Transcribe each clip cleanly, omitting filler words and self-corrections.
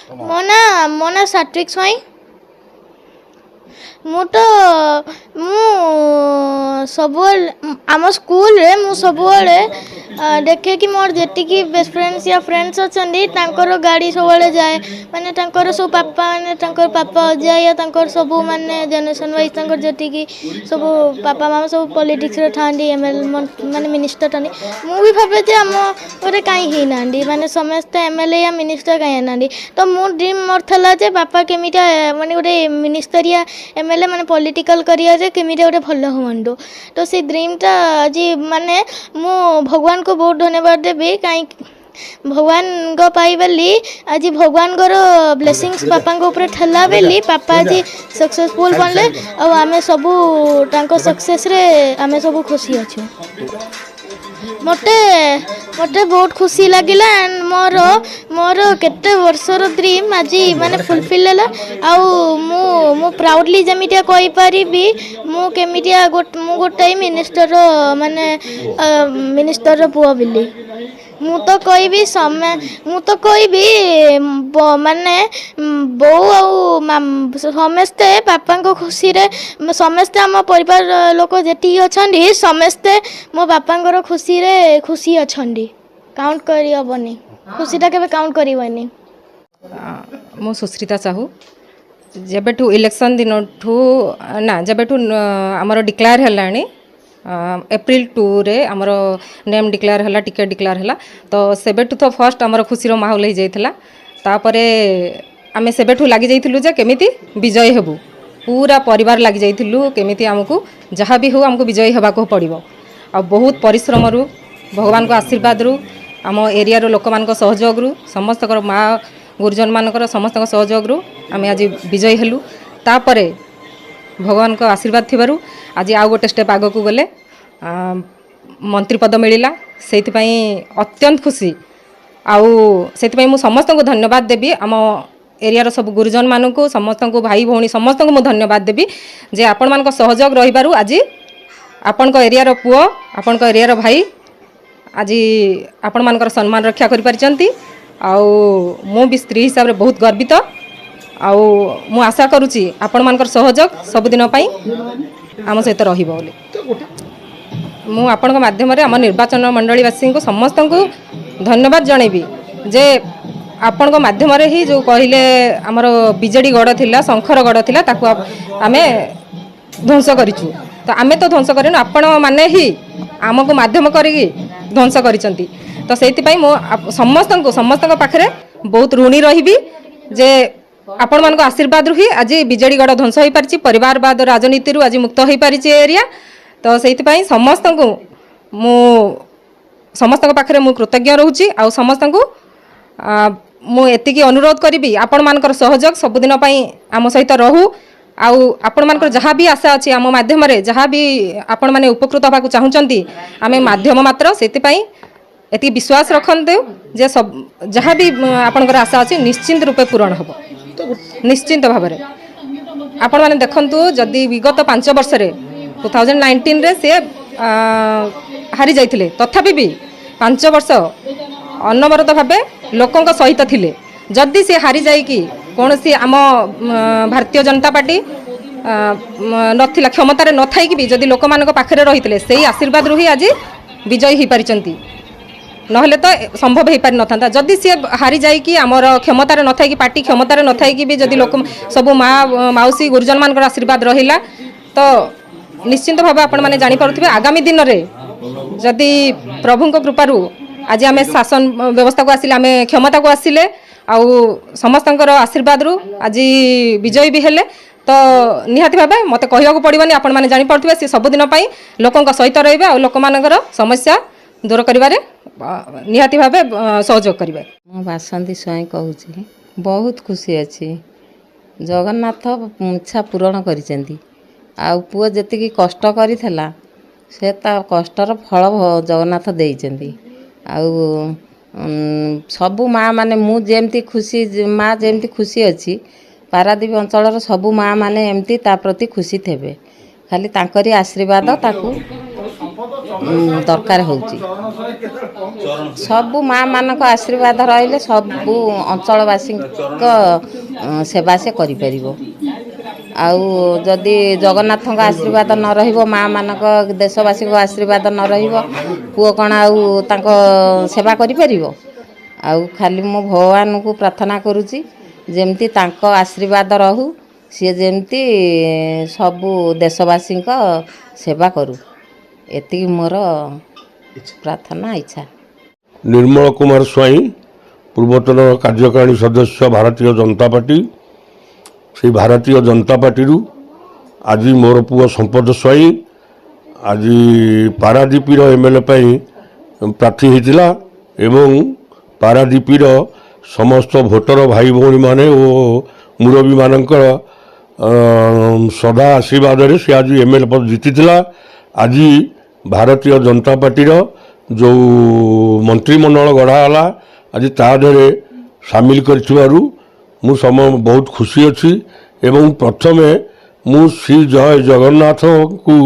ମୋ ନା ସାତ୍विକ ସ୍ୱାଇଁ। ମୁଁ ତ ମୁଁ ସବୁବେଳେ ଆମ ସ୍କୁଲରେ ମୁଁ ସବୁବେଳେ ଦେଖେ କି ମୋର ଯେତିକି ବେଷ୍ଟ ଫ୍ରେଣ୍ଡସ୍ या फ्रेंड्स ଅଛନ୍ତି ତାଙ୍କର ଗାଡ଼ି ସବୁବେଳେ ଯାଏ, ମାନେ ତାଙ୍କର ସବୁ ପାପା ମାନେ ତାଙ୍କର ପାପା ଅଜା या ତାଙ୍କର ସବୁ ମାନେ ଜେନେରେସନ୍ ୱାଇଜ୍ ତାଙ୍କର ଯେତିକି ସବୁ ବାପା ମାମା ସବୁ ପଲିଟିକ୍ସରେ ଥାଆନ୍ତି, ମାନେ ମିନିଷ୍ଟର ଥାଆନ୍ତି। ମୁଁ ବି ଭାବେ ଯେ ଆମ ଗୋଟେ କାହିଁ ହେଇନାହାନ୍ତି, ମାନେ ସମସ୍ତେ MLA या ମିନିଷ୍ଟର କାହିଁ ହେଇନାହାନ୍ତି। ତ ମୋ ଡ୍ରିମ୍ ମୋର ଥିଲା ଯେ ବାପା କେମିତିଆ ମାନେ ଗୋଟେ ମିନିଷ୍ଟରିଆ MLA ମାନେ ପଲିଟିକାଲ କରିବା ଯେ କେମିତି ଗୋଟେ ଭଲ ହୁଅନ୍ତୁ। ତ ସେ ଡ୍ରିମ୍ଟା ଆଜି ମାନେ ମୁଁ ଭଗବାନଙ୍କୁ ବହୁତ ଧନ୍ୟବାଦ ଦେବି, କାହିଁକି ଭଗବାନଙ୍କ ପାଇଁ ବୋଲି ଆଜି ଭଗବାନଙ୍କର ବ୍ଲେସିଂସ୍ ବାପାଙ୍କ ଉପରେ ଥିଲା ବୋଲି ବାପା ଆଜି ସକ୍ସେସଫୁଲ୍ ବନଲେ, ଆଉ ଆମେ ସବୁ ତାଙ୍କ ସକ୍ସେସରେ ଆମେ ସବୁ ଖୁସି ଅଛୁ। ମୋତେ ବହୁତ ଖୁସି ଲାଗିଲା ଆଣ୍ଡ ମୋର କେତେ ବର୍ଷର ଡ୍ରିମ୍ ଆଜି ମାନେ ଫୁଲଫିଲ୍ ହେଲା। ଆଉ ମୁଁ ପ୍ରାଉଡ଼ଲି ଯେମିତିଆ କହିପାରିବି ମୁଁ କେମିତିଆ ମୁଁ ଗୋଟାଏ ମିନିଷ୍ଟରର ପୁଅ ବୋଲି। ମୁଁ ତ କହିବି ମାନେ ବୋଉ ଆଉ ସମସ୍ତେ ବାପାଙ୍କ ଖୁସିରେ, ସମସ୍ତେ ଆମ ପରିବାର ଲୋକ ଯେତିକି ଅଛନ୍ତି ସମସ୍ତେ ମୋ ବାପାଙ୍କର ଖୁସିରେ ଖୁସି ଅଛନ୍ତି। କାଉଣ୍ଟ କରିହେବନି, ଖୁସିଟା କେବେ କାଉଣ୍ଟ କରିବନି। ମୁଁ ସୁଶ୍ରିତା ସାହୁ। ଯେବେଠୁ ଇଲେକ୍ସନ୍ ଦିନଠୁ ଯେବେଠୁ ଆମର ଡିକ୍ଲେୟାର ହେଲାଣି ଏପ୍ରିଲ 2ରେ ଆମର ନେମ୍ ଡିକ୍ଲେୟାର ହେଲା, ଟିକେଟ୍ ଡିକ୍ଲେୟାର ହେଲା, ତ ସେବେଠୁ ତ ଫାର୍ଷ୍ଟ ଆମର ଖୁସିର ମାହୋଲ ହେଇଯାଇଥିଲା। ତାପରେ ଆମେ ସେବେଠୁ ଲାଗିଯାଇଥିଲୁ ଯେ କେମିତି ବିଜୟ ହେବୁ, ପୁରା ପରିବାର ଲାଗିଯାଇଥିଲୁ କେମିତି ଆମକୁ ଯାହା ବି ହେଉ ଆମକୁ ବିଜୟୀ ହେବାକୁ ପଡ଼ିବ। ଆଉ ବହୁତ ପରିଶ୍ରମରୁ, ଭଗବାନଙ୍କ ଆଶୀର୍ବାଦରୁ, ଆମ ଏରିଆର ଲୋକମାନଙ୍କ ସହଯୋଗରୁ, ସମସ୍ତଙ୍କର ମା ଗୁରୁଜନମାନଙ୍କର ସମସ୍ତଙ୍କ ସହଯୋଗରୁ ଆମେ ଆଜି ବିଜୟୀ ହେଲୁ। ତାପରେ ଭଗବାନଙ୍କ ଆଶୀର୍ବାଦ ଥିବାରୁ ଆଜି ଆଉ ଗୋଟେ ଷ୍ଟେପ୍ ଆଗକୁ ଗଲେ ମନ୍ତ୍ରୀ ପଦ ମିଳିଲା, ସେଇଥିପାଇଁ ଅତ୍ୟନ୍ତ ଖୁସି। ଆଉ ସେଥିପାଇଁ ମୁଁ ସମସ୍ତଙ୍କୁ ଧନ୍ୟବାଦ ଦେବି, ଆମ ଏରିଆର ସବୁ ଗୁରୁଜନମାନଙ୍କୁ, ସମସ୍ତଙ୍କୁ ଭାଇ ଭଉଣୀ ସମସ୍ତଙ୍କୁ ମୁଁ ଧନ୍ୟବାଦ ଦେବି ଯେ ଆପଣମାନଙ୍କ ସହଯୋଗ ରହିବାରୁ ଆଜି ଆପଣଙ୍କ ଏରିଆର ପୁଅ, ଆପଣଙ୍କ ଏରିଆର ଭାଇ ଆଜି ଆପଣମାନଙ୍କର ସମ୍ମାନ ରକ୍ଷା କରିପାରିଛନ୍ତି। ଆଉ ମୁଁ ବି ସ୍ତ୍ରୀ ହିସାବରେ ବହୁତ ଗର୍ବିତ। ଆଉ ମୁଁ ଆଶା କରୁଛି ଆପଣମାନଙ୍କର ସହଯୋଗ ସବୁଦିନ ପାଇଁ ଆମ ସହିତ ରହିବ ବୋଲି। ମୁଁ ଆପଣଙ୍କ ମାଧ୍ୟମରେ ଆମ ନିର୍ବାଚନ ମଣ୍ଡଳୀବାସୀଙ୍କୁ ସମସ୍ତଙ୍କୁ ଧନ୍ୟବାଦ ଜଣାଇବି ଯେ ଆପଣଙ୍କ ମାଧ୍ୟମରେ ହିଁ ଯେଉଁ କହିଲେ ଆମର ବିଜେଡ଼ି ଗଡ଼ ଥିଲା, ଶଙ୍ଖର ଗଡ଼ ଥିଲା, ତାକୁ ଆମେ ଧ୍ୱଂସ କରିଛୁ। ତ ଆମେ ତ ଧ୍ୱଂସ କରିନୁ, ଆପଣମାନେ ହିଁ ଆମକୁ ମାଧ୍ୟମ କରିକି ଧ୍ୱଂସ କରିଛନ୍ତି। ତ ସେଇଥିପାଇଁ ମୁଁ ସମସ୍ତଙ୍କ ପାଖରେ ବହୁତ ଋଣୀ ରହିବି ଯେ ଆପଣମାନଙ୍କ ଆଶୀର୍ବାଦରୁ ହିଁ ଆଜି ବିଜେଡ଼ି ଗଡ଼ ଧ୍ୱଂସ ହୋଇପାରିଛି, ପରିବାରବାଦ ରାଜନୀତିରୁ ଆଜି ମୁକ୍ତ ହୋଇପାରିଛି ଏରିଆ। ତ ସେଇଥିପାଇଁ ସମସ୍ତଙ୍କ ପାଖରେ ମୁଁ କୃତଜ୍ଞ ରହୁଛି। ଆଉ ସମସ୍ତଙ୍କୁ ମୁଁ ଏତିକି ଅନୁରୋଧ କରିବି ଆପଣମାନଙ୍କର ସହଯୋଗ ସବୁଦିନ ପାଇଁ ଆମ ସହିତ ରହୁ। ଆଉ ଆପଣମାନଙ୍କର ଯାହା ବି ଆଶା ଅଛି ଆମ ମାଧ୍ୟମରେ, ଯାହା ବି ଆପଣମାନେ ଉପକୃତ ହେବାକୁ ଚାହୁଁଛନ୍ତି, ଆମେ ମାଧ୍ୟମ ମାତ୍ର, ସେଥିପାଇଁ ଏତିକି ବିଶ୍ୱାସ ରଖନ୍ତୁ ଯେ ଯାହା ବି ଆପଣଙ୍କର ଆଶା ଅଛି ନିଶ୍ଚିନ୍ତ ରୂପେ ପୂରଣ ହେବ, ନିଶ୍ଚିନ୍ତ ଭାବରେ। ଆପଣମାନେ ଦେଖନ୍ତୁ, ଯଦି ବିଗତ 5 ବର୍ଷରେ 2019ରେ ସେ ହାରି ଯାଇଥିଲେ, ତଥାପି ବି 5 ବର୍ଷ ଅନବରତ ଭାବେ ଲୋକଙ୍କ ସହିତ ଥିଲେ। ଯଦି ସେ ହାରି ଯାଇକି କୌଣସି ଆମ ଭାରତୀୟ ଜନତା ପାର୍ଟି ନଥିଲା, କ୍ଷମତାରେ ନଥାଇକି ବି ଯଦି ଲୋକମାନଙ୍କ ପାଖରେ ରହିଥିଲେ, ସେଇ ଆଶୀର୍ବାଦରୁ ହିଁ ଆଜି ବିଜୟୀ ହୋଇପାରିଛନ୍ତି। ନହେଲେ ତ ସମ୍ଭବ ହୋଇପାରିନଥାନ୍ତା। ଯଦି ସିଏ ହାରି ଯାଇକି ଆମର କ୍ଷମତାରେ ନଥାଇକି, ପାର୍ଟି କ୍ଷମତାରେ ନଥାଇକି ବି ଯଦି ଲୋକ ସବୁ ମାଉସୀ ଗୁରୁଜନମାନଙ୍କର ଆଶୀର୍ବାଦ ରହିଲା, ତ ନିଶ୍ଚିନ୍ତ ଭାବେ ଆପଣମାନେ ଜାଣିପାରୁଥିବେ ଆଗାମୀ ଦିନରେ ଯଦି ପ୍ରଭୁଙ୍କ କୃପାରୁ ଆଜି ଆମେ ଶାସନ ବ୍ୟବସ୍ଥାକୁ ଆସିଲେ, ଆମେ କ୍ଷମତାକୁ ଆସିଲେ, ଆଉ ସମସ୍ତଙ୍କର ଆଶୀର୍ବାଦରୁ ଆଜି ବିଜୟୀ ବି ହେଲେ, ତ ନିହାତି ଭାବେ ମୋତେ କହିବାକୁ ପଡ଼ିବନି, ଆପଣମାନେ ଜାଣିପାରୁଥିବେ ସେ ସବୁଦିନ ପାଇଁ ଲୋକଙ୍କ ସହିତ ରହିବେ ଆଉ ଲୋକମାନଙ୍କର ସମସ୍ୟା ଦୂର କରିବାରେ ନିହାତି ଭାବେ ସହଯୋଗ କରିବେ। ମୁଁ ବାସନ୍ତୀ ସ୍ୱାଇଁ କହୁଛି। ବହୁତ ଖୁସି ଅଛି, ଜଗନ୍ନାଥ ଇଚ୍ଛା ପୂରଣ କରିଛନ୍ତି। ଆଉ ପୁଅ ଯେତିକି କଷ୍ଟ କରିଥିଲା ସେ ତା କଷ୍ଟର ଫଳ ଜଗନ୍ନାଥ ଦେଇଛନ୍ତି। ଆଉ ସବୁ ମାଆ ମାନେ ମୁଁ ଯେମିତି ଖୁସି, ମାଆ ଯେମିତି ଖୁସି ଅଛି, ପାରାଦ୍ୱୀପ ଅଞ୍ଚଳର ସବୁ ମାଆ ମାନେ ଏମିତି ତା ପ୍ରତି ଖୁସି ଥିବେ। ଖାଲି ତାଙ୍କରି ଆଶୀର୍ବାଦ ତାକୁ ଦରକାର ହେଉଛି। ସବୁ ମାଆ ମାନଙ୍କ ଆଶୀର୍ବାଦ ରହିଲେ ସବୁ ଅଞ୍ଚଳବାସୀଙ୍କ ସେବା ସେ କରିପାରିବ। ଆଉ ଯଦି ଜଗନ୍ନାଥଙ୍କ ଆଶୀର୍ବାଦ ନ ରହିବ, ମାଆ ମାନଙ୍କ ଦେଶବାସୀଙ୍କ ଆଶୀର୍ବାଦ ନ ରହିବ, ପୁଅ କ'ଣ ଆଉ ତାଙ୍କ ସେବା କରିପାରିବ? ଆଉ ଖାଲି ମୁଁ ଭଗବାନଙ୍କୁ ପ୍ରାର୍ଥନା କରୁଛି ଯେମିତି ତାଙ୍କ ଆଶୀର୍ବାଦ ରହୁ, ସିଏ ଯେମିତି ସବୁ ଦେଶବାସୀଙ୍କ ସେବା କରୁ, ଏତିକି ମୋର ପ୍ରାର୍ଥନା ଇଚ୍ଛା। ନିର୍ମଳ କୁମାର ସ୍ୱାଇଁ, ପୂର୍ବତନ କାର୍ଯ୍ୟକାରିଣୀ ସଦସ୍ୟ ଭାରତୀୟ ଜନତା ପାର୍ଟି। ସେଇ ଭାରତୀୟ ଜନତା ପାର୍ଟିରୁ ଆଜି ମୋର ପୁଅ ସମ୍ପଦ ସ୍ୱାଇଁ ଆଜି ପାରାଦୀପର MLA ପାଇଁ ପ୍ରାର୍ଥୀ ହୋଇଥିଲା ଏବଂ ପାରାଦୀପର ସମସ୍ତ ଭୋଟର ଭାଇ ଭଉଣୀମାନେ ଓ ମୁରବୀମାନଙ୍କର ସଦା ଆଶୀର୍ବାଦରେ ସେ ଆଜି MLA ପଦ ଜିତିଥିଲା। ଆଜି ଭାରତୀୟ ଜନତା ପାର୍ଟିର ଯେଉଁ ମନ୍ତ୍ରିମଣ୍ଡଳ ଗଢ଼ା ହେଲା ଆଜି ତା ଦେହରେ ସାମିଲ କରିଥିବାରୁ ମୁଁ ବହୁତ ଖୁସି ଅଛି ଏବଂ ପ୍ରଥମେ ମୁଁ ଶ୍ରୀ ଜୟ ଜଗନ୍ନାଥଙ୍କୁ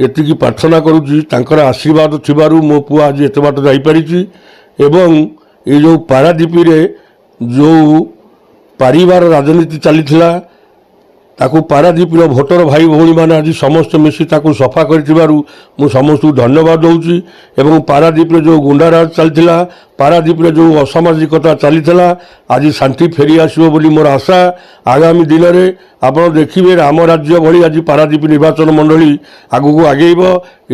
ଏତିକି ପ୍ରାର୍ଥନା କରୁଛି ତାଙ୍କର ଆଶୀର୍ବାଦ ଥିବାରୁ ମୋ ପୁଅ ଆଜି ଏତେ ବାଟ ଯାଇପାରିଛି ଏବଂ ଏ ଯେଉଁ ପାରାଦୀପରେ ଯେଉଁ ପାରିବାର ରାଜନୀତି ଚାଲିଥିଲା ତାକୁ ପାରାଦୀପର ଭୋଟର ଭାଇ ଭଉଣୀମାନେ ଆଜି ସମସ୍ତେ ମିଶି ତାକୁ ସଫା କରିଥିବାରୁ ମୁଁ ସମସ୍ତଙ୍କୁ ଧନ୍ୟବାଦ ଦେଉଛି ଏବଂ ପାରାଦୀପରେ ଯେଉଁ ଗୁଣ୍ଡାରାଜ ଚାଲିଥିଲା, ପାରାଦୀପରେ ଯେଉଁ ଅସାମାଜିକତା ଚାଲିଥିଲା ଆଜି ଶାନ୍ତି ଫେରି ଆସିବ ବୋଲି ମୋର ଆଶା। ଆଗାମୀ ଦିନରେ ଆପଣ ଦେଖିବେ ରାମ ରାଜ୍ୟ ଭଳି ଆଜି ପାରାଦୀପ ନିର୍ବାଚନ ମଣ୍ଡଳୀ ଆଗକୁ ଆଗେଇବ।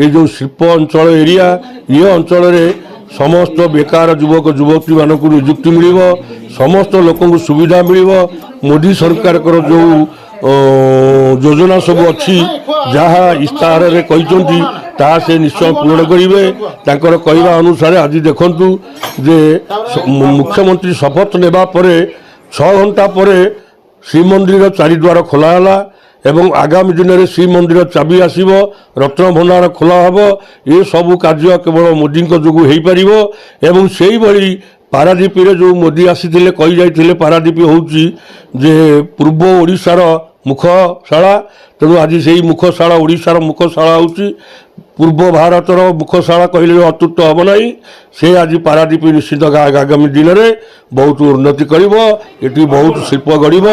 ଏ ଯେଉଁ ଶିଳ୍ପ ଅଞ୍ଚଳ ଏରିଆ, ଏ ଅଞ୍ଚଳରେ ସମସ୍ତ ବେକାର ଯୁବକ ଯୁବତୀମାନଙ୍କୁ ନିଯୁକ୍ତି ମିଳିବ, ସମସ୍ତ ଲୋକଙ୍କୁ ସୁବିଧା ମିଳିବ। ମୋଦି ସରକାରଙ୍କର ଯେଉଁ ଯୋଜନା ସବୁ ଅଛି ଯାହା ଇସ୍ତାହାରରେ କହିଛନ୍ତି ତାହା ସେ ନିଶ୍ଚୟ ପୂରଣ କରିବେ। ତାଙ୍କର କହିବା ଅନୁସାରେ ଆଜି ଦେଖନ୍ତୁ ଯେ ମୁଖ୍ୟମନ୍ତ୍ରୀ ଶପଥ ନେବା ପରେ 6 ଘଣ୍ଟା ପରେ ଶ୍ରୀମନ୍ଦିର ଚାରିଦ୍ୱାର ଖୋଲା ହେଲା ଏବଂ ଆଗାମୀ ଦିନରେ ଶ୍ରୀମନ୍ଦିର ଚାବି ଆସିବ, ରତ୍ନଭଣ୍ଡାର ଖୋଲା ହେବ। ଏସବୁ କାର୍ଯ୍ୟ କେବଳ ମୋଦିଙ୍କ ଯୋଗୁଁ ହୋଇପାରିବ ଏବଂ ସେଇଭଳି ପାରାଦୀପରେ ଯେଉଁ ମୋଦି ଆସିଥିଲେ କହିଯାଇଥିଲେ ପାରାଦୀପ ହେଉଛି ଯେ ପୂର୍ବ ଓଡ଼ିଶାର ମୁଖଶାଳା, ତେଣୁ ଆଜି ସେଇ ମୁଖଶାଳା ଓଡ଼ିଶାର ମୁଖଶାଳା ହେଉଛି ପୂର୍ବ ଭାରତର ମୁଖଶାଳା କହିଲେ ଅତ୍ୟୁକ୍ତ ହେବ ନାହିଁ। ସେ ଆଜି ପାରାଦୀପ ନିଶ୍ଚିତ ଆଗାମୀ ଦିନରେ ବହୁତ ଉନ୍ନତି କରିବ, ଏଠି ବହୁତ ଶିଳ୍ପ ଗଢ଼ିବ।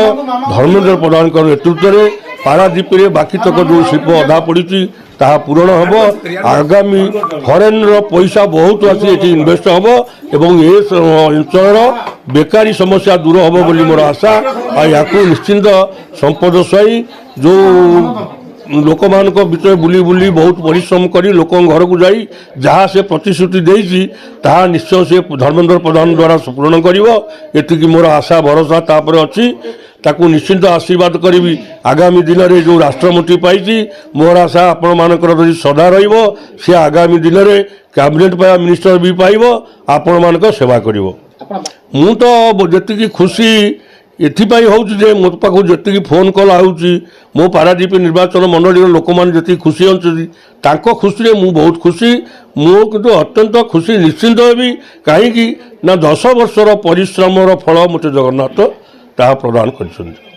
ଧର୍ମେନ୍ଦ୍ର ପ୍ରଧାନଙ୍କ ନେତୃତ୍ୱରେ ପାରାଦୀପରେ ବାକିତକ ଯେଉଁ ଶିଳ୍ପ ଅଧା ପଡ଼ିଛି ତାହା ପୂରଣ ହେବ। ଆଗାମୀ ଫରେନ୍ର ପଇସା ବହୁତ ଆସି ଏଠି ଇନଭେଷ୍ଟ ହେବ ଏବଂ ଏ ଅଞ୍ଚଳର ବେକାରୀ ସମସ୍ୟା ଦୂର ହେବ ବୋଲି ମୋର ଆଶା। ଆଉ ୟାକୁ ନିଶ୍ଚିନ୍ତ ସମ୍ପଦ ସ୍ୱାଇଁ ଯେଉଁ ଲୋକମାନଙ୍କ ଭିତରେ ବୁଲି ବୁଲି ବହୁତ ପରିଶ୍ରମ କରି ଲୋକଙ୍କ ଘରକୁ ଯାଇ ଯାହା ସେ ପ୍ରତିଶ୍ରୁତି ଦେଇଛି ତାହା ନିଶ୍ଚୟ ସେ ଧର୍ମେନ୍ଦ୍ର ପ୍ରଧାନ ଦ୍ୱାରା ପୂରଣ କରିବ, ଏତିକି ମୋର ଆଶା ଭରସା ତାପରେ ଅଛି। ତାକୁ ନିଶ୍ଚିନ୍ତ ଆଶୀର୍ବାଦ କରିବି। ଆଗାମୀ ଦିନରେ ଯେଉଁ ରାଷ୍ଟ୍ରମନ୍ତ୍ରୀ ପାଇଛି ମୋର ଆଶା ଆପଣମାନଙ୍କର ଯଦି ସଦା ରହିବ, ସେ ଆଗାମୀ ଦିନରେ କ୍ୟାବିନେଟ୍ ମିନିଷ୍ଟର ବି ପାଇବ, ଆପଣମାନଙ୍କ ସେବା କରିବ। ମୁଁ ତ ଯେତିକି ଖୁସି ଏଥିପାଇଁ ହେଉଛି ଯେ ମୋ ପାଖକୁ ଯେତିକି ଫୋନ୍ କଲ୍ ଆସୁଛି, ମୋ ପାରାଦୀପ ନିର୍ବାଚନ ମଣ୍ଡଳୀର ଲୋକମାନେ ଯେତିକି ଖୁସି ଅଛନ୍ତି ତାଙ୍କ ଖୁସିରେ ମୁଁ ବହୁତ ଖୁସି। ମୁଁ କିନ୍ତୁ ଅତ୍ୟନ୍ତ ଖୁସି ନିଶ୍ଚିନ୍ତ ହେବି, କାହିଁକି ନା 10 ବର୍ଷର ପରିଶ୍ରମର ଫଳ ମୋତେ ଜଗନ୍ନାଥ ତାହା ପ୍ରଦାନ କରିଛନ୍ତି।